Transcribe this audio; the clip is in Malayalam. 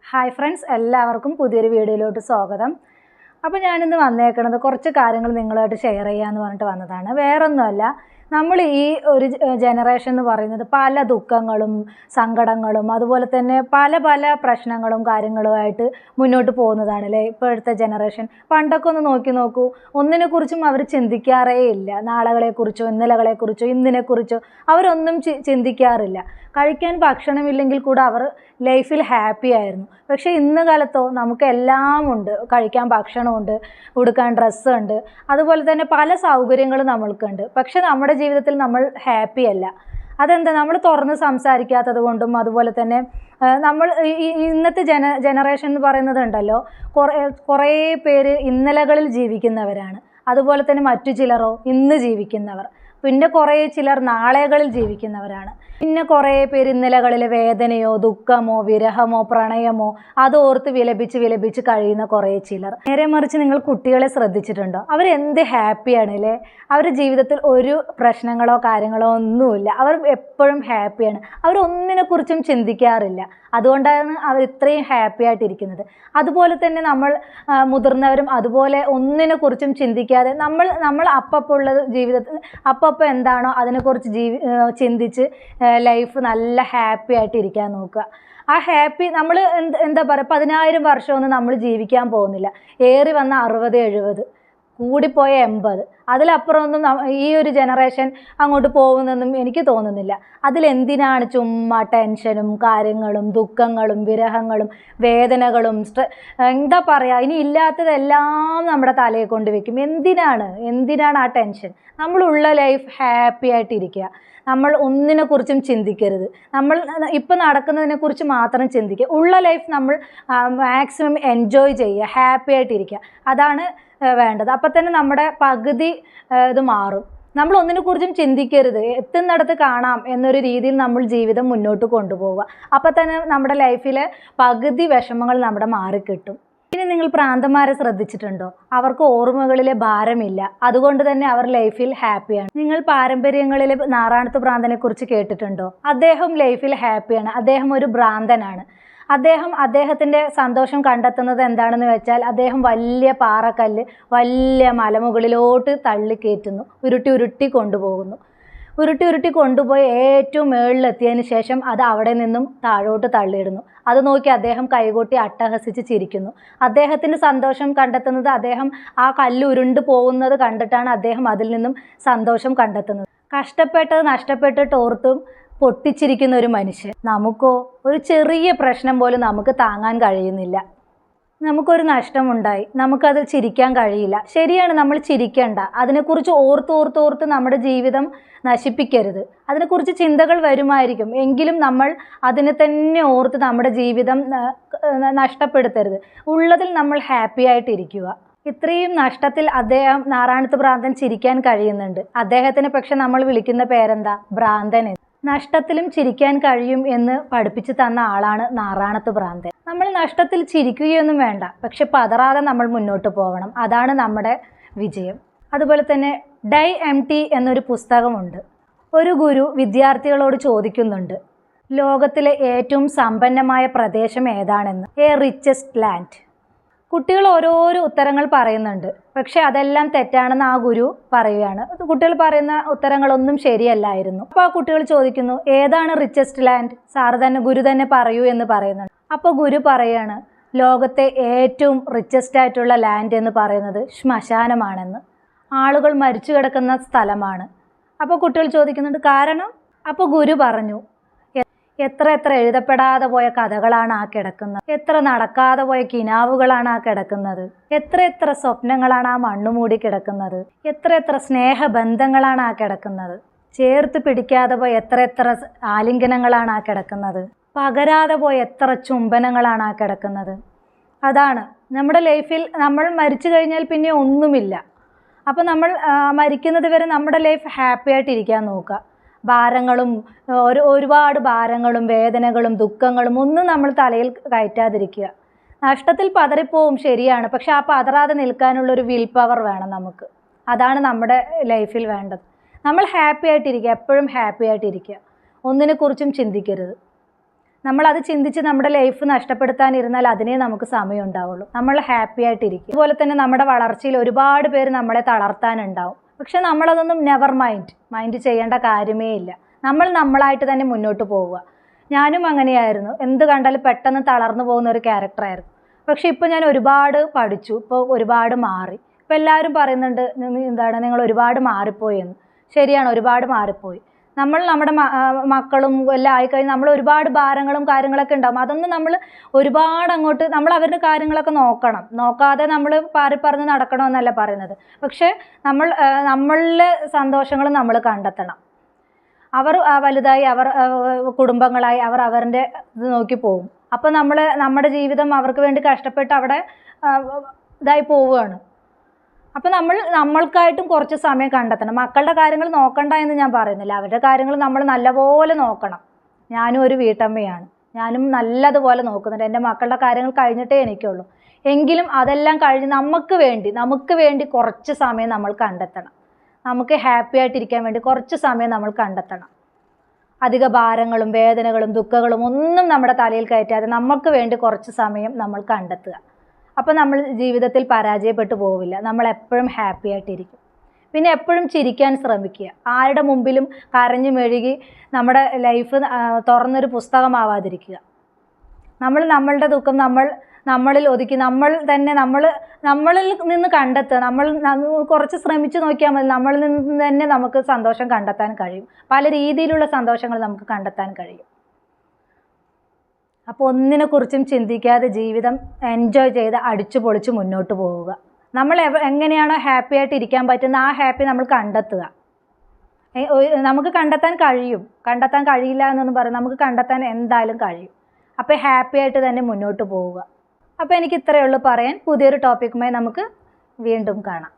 ഹായ് ഫ്രണ്ട്സ്, എല്ലാവർക്കും പുതിയൊരു വീഡിയോയിലോട്ട് സ്വാഗതം. അപ്പോൾ ഞാനിന്ന് വന്നേക്കുന്നത് കുറച്ച് കാര്യങ്ങൾ നിങ്ങളുമായിട്ട് ഷെയർ ചെയ്യാമെന്ന് പറഞ്ഞിട്ട് വന്നതാണ്. വേറൊന്നുമല്ല, നമ്മൾ ഈ ഒരു ജനറേഷൻ എന്ന് പറയുന്നത് പല ദുഃഖങ്ങളും സങ്കടങ്ങളും അതുപോലെ തന്നെ പല പല പ്രശ്നങ്ങളും കാര്യങ്ങളുമായിട്ട് മുന്നോട്ട് പോകുന്നതാണ് അല്ലേ ഇപ്പോഴത്തെ ജനറേഷൻ. പണ്ടൊക്കെ ഒന്ന് നോക്കൂ, ഒന്നിനെക്കുറിച്ചും അവർ ചിന്തിക്കാറേ ഇല്ല. നാളെകളെക്കുറിച്ചോ ഇന്നലകളെക്കുറിച്ചോ ഇന്നിനെക്കുറിച്ചോ അവരൊന്നും ചിന്തിക്കാറില്ല. കഴിക്കാൻ ഭക്ഷണമില്ലെങ്കിൽ കൂടെ അവർ ലൈഫിൽ ഹാപ്പി ആയിരുന്നു. പക്ഷേ ഇന്ന് കാലത്തോ നമുക്ക് എല്ലാം ഉണ്ട്. കഴിക്കാൻ ഭക്ഷണമുണ്ട്, ഉടുക്കാൻ ഡ്രസ്സുണ്ട്, അതുപോലെ തന്നെ പല സൗകര്യങ്ങളും നമ്മൾക്കുണ്ട്. പക്ഷെ നമ്മുടെ ജീവിതത്തിൽ നമ്മൾ ഹാപ്പി അല്ല. അതെന്താ? നമ്മൾ തുറന്ന് സംസാരിക്കാത്തത് കൊണ്ടും അതുപോലെ തന്നെ നമ്മൾ ഇന്നത്തെ ജനറേഷൻ എന്ന് പറയുന്നതുണ്ടല്ലോ, കുറേ പേര് ഇന്നലകളിൽ ജീവിക്കുന്നവരാണ്. അതുപോലെ തന്നെ മറ്റു ചിലരോ ഇന്ന് ജീവിക്കുന്നവർ, പിന്നെ കുറേ ചിലർ നാളെകളിൽ ജീവിക്കുന്നവരാണ്. പിന്നെ കുറേ പേര് ഇന്നലകളിലെ വേദനയോ ദുഃഖമോ വിരഹമോ പ്രണയമോ അതോർത്ത് വിലപിച്ച് കഴിയുന്ന കുറേ ചിലർ. നേരെ മറിച്ച് നിങ്ങൾ കുട്ടികളെ ശ്രദ്ധിച്ചിട്ടുണ്ടോ? അവരെന്ത് ഹാപ്പിയാണ് അല്ലേ. അവരുടെ ജീവിതത്തിൽ ഒരു പ്രശ്നങ്ങളോ കാര്യങ്ങളോ ഒന്നുമില്ല. അവർ എപ്പോഴും ഹാപ്പിയാണ്. അവരൊന്നിനെക്കുറിച്ചും ചിന്തിക്കാറില്ല. അതുകൊണ്ടാണ് അവർ ഇത്രയും ഹാപ്പി ആയിട്ടിരിക്കുന്നത്. അതുപോലെ തന്നെ നമ്മൾ മുതിർന്നവരും അതുപോലെ ഒന്നിനെക്കുറിച്ചും ചിന്തിക്കാതെ നമ്മൾ അപ്പപ്പോൾ ജീവിതത്തിൽ അപ്പപ്പോൾ എന്താണോ അതിനെക്കുറിച്ച് ചിന്തിച്ച് ലൈഫ് നല്ല ഹാപ്പി ആയിട്ട് ഇരിക്കാൻ നോക്കുക. ആ ഹാപ്പി നമ്മൾ എന്താ പറയുക, 10,000 വർഷമൊന്നും നമ്മൾ ജീവിക്കാൻ പോകുന്നില്ല. ഏറി വന്ന 60-70, കൂടിപ്പോയ 80. അതിലപ്പുറമൊന്നും ഈ ഒരു ജനറേഷൻ അങ്ങോട്ട് പോകുന്നൊന്നും എനിക്ക് തോന്നുന്നില്ല. അതിലെന്തിനാണ് ചുമ്മാ ടെൻഷനും കാര്യങ്ങളും ദുഃഖങ്ങളും വിരഹങ്ങളും വേദനകളും എന്താ പറയുക, ഇനി ഇല്ലാത്തതെല്ലാം നമ്മുടെ തലയെ കൊണ്ട് വെക്കും. എന്തിനാണ് ആ ടെൻഷൻ? നമ്മളുള്ള ലൈഫ് ഹാപ്പി ആയിട്ടിരിക്കുക. നമ്മൾ ഒന്നിനെക്കുറിച്ചും ചിന്തിക്കരുത്. നമ്മൾ ഇപ്പം നടക്കുന്നതിനെക്കുറിച്ച് മാത്രം ചിന്തിക്കുക. ഉള്ള ലൈഫ് നമ്മൾ മാക്സിമം എൻജോയ് ചെയ്യുക, ഹാപ്പി ആയിട്ടിരിക്കുക. അതാണ് വേണ്ടത്. അപ്പം തന്നെ നമ്മുടെ പകുതി ഇത് മാറും. നമ്മൾ ഒന്നിനെക്കുറിച്ചും ചിന്തിക്കരുത്. എത്തുന്നിടത്ത് കാണാം എന്നൊരു രീതിയിൽ നമ്മൾ ജീവിതം മുന്നോട്ട് കൊണ്ടുപോവുക. അപ്പം തന്നെ നമ്മുടെ ലൈഫിലെ പകുതി വിഷമങ്ങൾ നമ്മുടെ മാറിക്കിട്ടും. ഇനി നിങ്ങൾ പ്രാന്തന്മാരെ ശ്രദ്ധിച്ചിട്ടുണ്ടോ? അവർക്ക് ഓർമ്മകളിലെ ഭാരമില്ല. അതുകൊണ്ട് തന്നെ അവർ ലൈഫിൽ ഹാപ്പിയാണ്. നിങ്ങൾ പാരമ്പര്യങ്ങളിലെ നാറാണത്ത് ഭ്രാന്തനെ കുറിച്ച് കേട്ടിട്ടുണ്ടോ? അദ്ദേഹം ലൈഫിൽ ഹാപ്പിയാണ്. അദ്ദേഹം ഒരു ഭ്രാന്തനാണ്. അദ്ദേഹത്തിൻ്റെ സന്തോഷം കണ്ടെത്തുന്നത് എന്താണെന്ന് വെച്ചാൽ, അദ്ദേഹം വലിയ പാറക്കല്ല് വലിയ മലമുകളിലോട്ട് തള്ളിക്കയറ്റുന്നു, ഉരുട്ടി കൊണ്ടുപോകുന്നു. ഉരുട്ടി കൊണ്ടുപോയി ഏറ്റവും മുകളിലെത്തിയതിന് ശേഷം അത് അവിടെ നിന്നും താഴോട്ട് തള്ളിയിടുന്നു. അത് നോക്കി അദ്ദേഹം കൈകൊട്ടി അട്ടഹസിച്ച് ചിരിക്കുന്നു. അദ്ദേഹത്തിൻ്റെ സന്തോഷം കണ്ടെത്തുന്നത്, അദ്ദേഹം ആ കല്ല് ഉരുണ്ട് പോകുന്നത് കണ്ടിട്ടാണ് അദ്ദേഹം അതിൽ നിന്നും സന്തോഷം കണ്ടെത്തുന്നത്. കഷ്ടപ്പെട്ടത് നഷ്ടപ്പെട്ടിട്ട് ഓർത്തും പൊട്ടിച്ചിരിക്കുന്ന ഒരു മനുഷ്യൻ. നമുക്കോ ഒരു ചെറിയ പ്രശ്നം പോലും നമുക്ക് താങ്ങാൻ കഴിയുന്നില്ല. നമുക്കൊരു നഷ്ടമുണ്ടായി, നമുക്കത് ചിരിക്കാൻ കഴിയില്ല. ശരിയാണ്, നമ്മൾ ചിരിക്കേണ്ട. അതിനെക്കുറിച്ച് ഓർത്ത് നമ്മുടെ ജീവിതം നശിപ്പിക്കരുത്. അതിനെക്കുറിച്ച് ചിന്തകൾ വരുമായിരിക്കും, എങ്കിലും നമ്മൾ അതിനെ തന്നെ ഓർത്ത് നമ്മുടെ ജീവിതം നഷ്ടപ്പെടുത്തരുത്. ഉള്ളതിൽ നമ്മൾ ഹാപ്പി ആയിട്ടിരിക്കുക. ഇത്രയും നഷ്ടത്തിൽ അദ്ദേഹം നാറാണത്ത് ഭ്രാന്തൻ ചിരിക്കാൻ കഴിയുന്നുണ്ട്. അദ്ദേഹത്തിന് പക്ഷെ നമ്മൾ വിളിക്കുന്ന പേരെന്താ? ഭ്രാന്തൻ. നഷ്ടത്തിലും ചിരിക്കാൻ കഴിയും എന്ന് പഠിപ്പിച്ചു തന്ന ആളാണ് നാറാണത്ത് ഭ്രാന്തൻ. നമ്മൾ നഷ്ടത്തിൽ ചിരിക്കുകയൊന്നും വേണ്ട, പക്ഷെ പതറാതെ നമ്മൾ മുന്നോട്ട് പോകണം. അതാണ് നമ്മുടെ വിജയം. അതുപോലെ തന്നെ ഡൈ എം ടി എന്നൊരു പുസ്തകമുണ്ട്. ഒരു ഗുരു വിദ്യാർത്ഥികളോട് ചോദിക്കുന്നുണ്ട്, ലോകത്തിലെ ഏറ്റവും സമ്പന്നമായ പ്രദേശം ഏതാണെന്ന്. Richest land. കുട്ടികൾ ഓരോരോ ഉത്തരങ്ങൾ പറയുന്നുണ്ട്, പക്ഷെ അതെല്ലാം തെറ്റാണെന്ന് ആ ഗുരു പറയുകയാണ്. കുട്ടികൾ പറയുന്ന ഉത്തരങ്ങളൊന്നും ശരിയല്ലായിരുന്നു. അപ്പോൾ ആ കുട്ടികൾ ചോദിക്കുന്നു, ഏതാണ് റിച്ചസ്റ്റ് ലാൻഡ്? ഗുരു തന്നെ പറയൂ എന്ന് പറയുന്നുണ്ട്. അപ്പോൾ ഗുരു പറയാണ്, ലോകത്തെ ഏറ്റവും റിച്ചസ്റ്റ് ആയിട്ടുള്ള ലാൻഡ് എന്ന് പറയുന്നത് ശ്മശാനമാണെന്ന്. ആളുകൾ മരിച്ചു കിടക്കുന്ന സ്ഥലമാണ്. അപ്പോൾ കുട്ടികൾ ചോദിക്കുന്നുണ്ട്, കാരണം? അപ്പോൾ ഗുരു പറഞ്ഞു, എത്ര എഴുതപ്പെടാതെ പോയ കഥകളാണ് ആ കിടക്കുന്നത്, എത്ര നടക്കാതെ പോയ കിനാവുകളാണ് ആ കിടക്കുന്നത്, എത്ര സ്വപ്നങ്ങളാണ് ആ മണ്ണുമൂടി കിടക്കുന്നത്, എത്ര സ്നേഹബന്ധങ്ങളാണ് ആ കിടക്കുന്നത്, ചേർത്ത് പിടിക്കാതെ പോയ എത്ര ആലിംഗനങ്ങളാണ് ആ കിടക്കുന്നത്, പകരാതെ പോയ എത്ര ചുംബനങ്ങളാണ് ആ കിടക്കുന്നത്. അതാണ് നമ്മുടെ ലൈഫിൽ. നമ്മൾ മരിച്ചു കഴിഞ്ഞാൽ പിന്നെ ഒന്നുമില്ല. അപ്പോൾ നമ്മൾ മരിക്കുന്നത് വരെ നമ്മുടെ ലൈഫ് ഹാപ്പി ആയിട്ടിരിക്കാൻ നോക്കുക. ഭാരങ്ങളും ഒരുപാട് ഭാരങ്ങളും വേദനകളും ദുഃഖങ്ങളും ഒന്നും നമ്മൾ തലയിൽ കയറ്റാതിരിക്കുക. നഷ്ടത്തിൽ പതറിപ്പോവും, ശരിയാണ്, പക്ഷെ ആ പതറാതെ നിൽക്കാനുള്ളൊരു വിൽ പവർ വേണം നമുക്ക്. അതാണ് നമ്മുടെ ലൈഫിൽ വേണ്ടത്. നമ്മൾ ഹാപ്പി ആയിട്ടിരിക്കുക, എപ്പോഴും ഹാപ്പി ആയിട്ടിരിക്കുക. ഒന്നിനെക്കുറിച്ചും ചിന്തിക്കരുത്. നമ്മളത് ചിന്തിച്ച് നമ്മുടെ ലൈഫ് നഷ്ടപ്പെടുത്താനിരുന്നാൽ അതിനേ നമുക്ക് സമയം ഉണ്ടാവുള്ളൂ. നമ്മൾ ഹാപ്പി ആയിട്ടിരിക്കും. അതുപോലെ തന്നെ നമ്മുടെ വളർച്ചയിൽ ഒരുപാട് പേര് നമ്മളെ തളർത്താനുണ്ടാവും. പക്ഷെ നമ്മളതൊന്നും നെവർ മൈൻഡ് ചെയ്യേണ്ട കാര്യമേ ഇല്ല. നമ്മൾ നമ്മളായിട്ട് തന്നെ മുന്നോട്ട് പോവുക. ഞാനും അങ്ങനെയായിരുന്നു. എന്ത് കണ്ടാലും പെട്ടെന്ന് തളർന്നു പോകുന്ന ഒരു ക്യാരക്ടറായിരുന്നു. പക്ഷെ ഇപ്പോൾ ഞാൻ ഒരുപാട് പഠിച്ചു. ഇപ്പോൾ ഒരുപാട് മാറി. ഇപ്പോൾ എല്ലാവരും പറയുന്നുണ്ട് നിങ്ങൾ ഒരുപാട് മാറിപ്പോയി എന്ന്. ശരിയാണ്, ഒരുപാട് മാറിപ്പോയി. നമ്മൾ നമ്മുടെ മക്കളും എല്ലാം ആയിക്കഴിഞ്ഞ് നമ്മൾ ഒരുപാട് ഭാരങ്ങളും കാര്യങ്ങളൊക്കെ ഉണ്ടാകും. അതൊന്നും നമ്മൾ ഒരുപാട് അങ്ങോട്ട് നമ്മൾ അവരുടെ കാര്യങ്ങളൊക്കെ നോക്കണം. നോക്കാതെ നമ്മൾ പറഞ്ഞ് നടക്കണമെന്നല്ല പറയുന്നത്. പക്ഷേ നമ്മളിലെ സന്തോഷങ്ങൾ നമ്മൾ കണ്ടെത്തണം. അവർ വലുതായി, അവർ കുടുംബങ്ങളായി, അവർ അവരുടെ ഇത് നോക്കി പോകും. അപ്പോൾ നമ്മുടെ ജീവിതം അവർക്ക് വേണ്ടി കഷ്ടപ്പെട്ട് അവിടെ ഇതായി പോവുകയാണ്. അപ്പോൾ നമ്മൾക്കായിട്ടും കുറച്ച് സമയം കണ്ടെത്തണം. മക്കളുടെ കാര്യങ്ങൾ നോക്കണ്ട എന്ന് ഞാൻ പറയുന്നില്ല. അവരുടെ കാര്യങ്ങൾ നമ്മൾ നല്ലപോലെ നോക്കണം. ഞാനും ഒരു വീട്ടമ്മയാണ്. ഞാനും നല്ലതുപോലെ നോക്കുന്നുണ്ട്. എൻ്റെ മക്കളുടെ കാര്യങ്ങൾ കഴിഞ്ഞിട്ടേ എനിക്കുള്ളൂ. എങ്കിലും അതെല്ലാം കഴിഞ്ഞ് നമുക്ക് വേണ്ടി കുറച്ച് സമയം നമ്മൾ കണ്ടെത്തണം. നമുക്ക് ഹാപ്പി ആയിട്ടിരിക്കാൻ വേണ്ടി കുറച്ച് സമയം നമ്മൾ കണ്ടെത്തണം. അധിക ഭാരങ്ങളും വേദനകളും ദുഃഖങ്ങളും ഒന്നും നമ്മുടെ തലയിൽ കയറ്റാതെ നമുക്ക് വേണ്ടി കുറച്ച് സമയം നമ്മൾ കണ്ടെത്തുക. അപ്പോൾ നമ്മൾ ജീവിതത്തിൽ പരാജയപ്പെട്ടു പോവില്ല. നമ്മൾ എപ്പോഴും ഹാപ്പി ആയിട്ടിരിക്കും. പിന്നെ എപ്പോഴും ചിരിക്കാൻ ശ്രമിക്കുക. ആരുടെ മുമ്പിലും കരഞ്ഞു മെഴുകി നമ്മുടെ ലൈഫ് തുറന്നൊരു പുസ്തകമാവാതിരിക്കുക. നമ്മളുടെ ദുഃഖം നമ്മളിൽ ഒതുക്കി നമ്മളിൽ നിന്ന് കണ്ടെത്തുക. നമ്മൾ കുറച്ച് ശ്രമിച്ചു നോക്കിയാൽ മതി. നമ്മളിൽ നിന്ന് തന്നെ നമുക്ക് സന്തോഷം കണ്ടെത്താൻ കഴിയും. പല രീതിയിലുള്ള സന്തോഷങ്ങൾ നമുക്ക് കണ്ടെത്താൻ കഴിയും. അപ്പോൾ ഒന്നിനെക്കുറിച്ചും ചിന്തിക്കാതെ ജീവിതം എൻജോയ് ചെയ്ത് അടിച്ചു പൊളിച്ച് മുന്നോട്ട് പോവുക. നമ്മൾ എങ്ങനെയാണോ ഹാപ്പി ആയിട്ട് ഇരിക്കാൻ പറ്റുന്ന ആ ഹാപ്പി നമ്മൾ കണ്ടെത്തുക. നമുക്ക് കണ്ടെത്താൻ കഴിയും. കണ്ടെത്താൻ കഴിയില്ല എന്നൊന്നും പറയും. നമുക്ക് കണ്ടെത്താൻ എന്തായാലും കഴിയും. അപ്പോൾ ഹാപ്പി ആയിട്ട് തന്നെ മുന്നോട്ട് പോവുക. അപ്പോൾ എനിക്ക് ഇത്രയേ ഉള്ളൂ പറയാൻ. പുതിയൊരു ടോപ്പിക്കുമായി നമുക്ക് വീണ്ടും കാണാം.